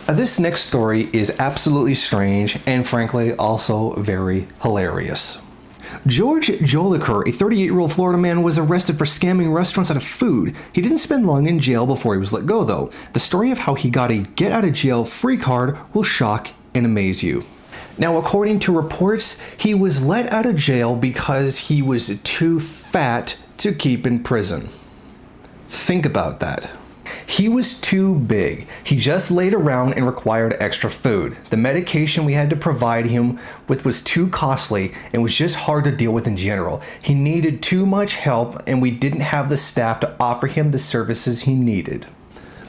This next story is absolutely strange and frankly also very hilarious. George Jolicoeur, a 38-year-old Florida man, was arrested for scamming restaurants out of food. He didn't spend long in jail before he was let go, though. The story of how he got a get-out-of-jail-free card will shock and amaze you. Now, according to reports, he was let out of jail because he was too fat to keep in prison. Think about that. He was too big. He just laid around and required extra food. The medication we had to provide him with was too costly and was just hard to deal with in general. He needed too much help and we didn't have the staff to offer him the services he needed.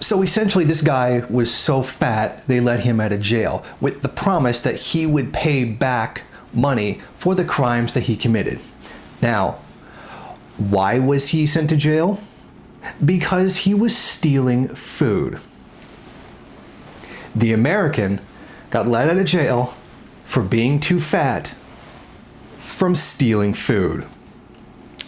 So essentially this guy was so fat they let him out of jail with the promise that he would pay back money for the crimes that he committed. Now, why was he sent to jail? Because he was stealing food. The American got let out of jail for being too fat from stealing food.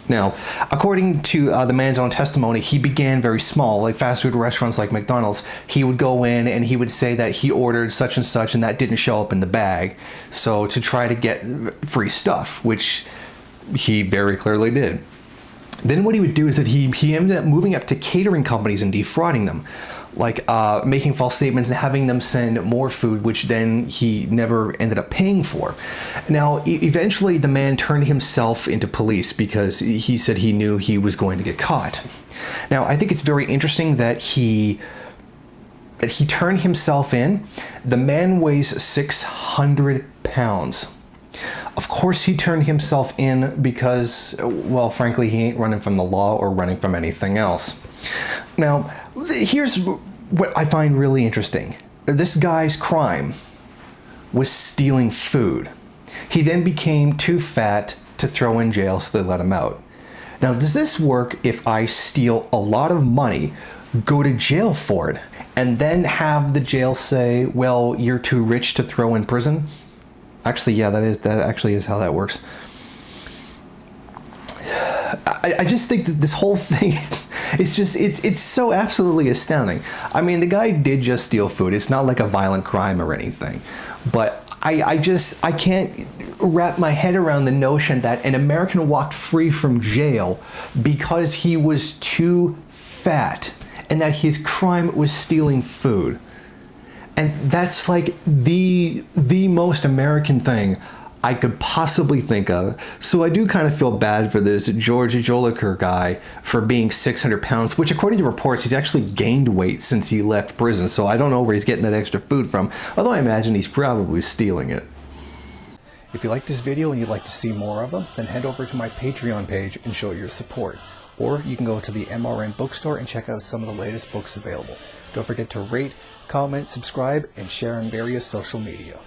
Now, according to the man's own testimony, he began very small, like fast food restaurants like McDonald's. He would go in and he would say that he ordered such and such and that didn't show up in the bag. So to try to get free stuff, which he very clearly did. Then what he would do is that he ended up moving up to catering companies and defrauding them, like making false statements and having them send more food, which then he never ended up paying for. Now, eventually the man turned himself into police because he said he knew he was going to get caught. Now, I think it's very interesting that he turned himself in. The man weighs 600 pounds. Of course he turned himself in because, well, frankly, he ain't running from the law or running from anything else. Now, here's what I find really interesting. This guy's crime was stealing food. He then became too fat to throw in jail, so they let him out. Now, does this work if I steal a lot of money, go to jail for it, and then have the jail say, well, you're too rich to throw in prison? Actually, yeah, that actually is how that works. I just think that this whole thing it's so absolutely astounding. I mean, the guy did just steal food. It's not like a violent crime or anything. But I can't wrap my head around the notion that an American walked free from jail because he was too fat and that his crime was stealing food. And that's like the most American thing I could possibly think of. So I do kind of feel bad for this George Jolicoeur guy for being 600 pounds, which according to reports, he's actually gained weight since he left prison. So I don't know where he's getting that extra food from, although I imagine he's probably stealing it. If you like this video and you'd like to see more of them, then head over to my Patreon page and show your support. Or you can go to the MRN bookstore and check out some of the latest books available. Don't forget to rate, comment, subscribe, and share on various social media.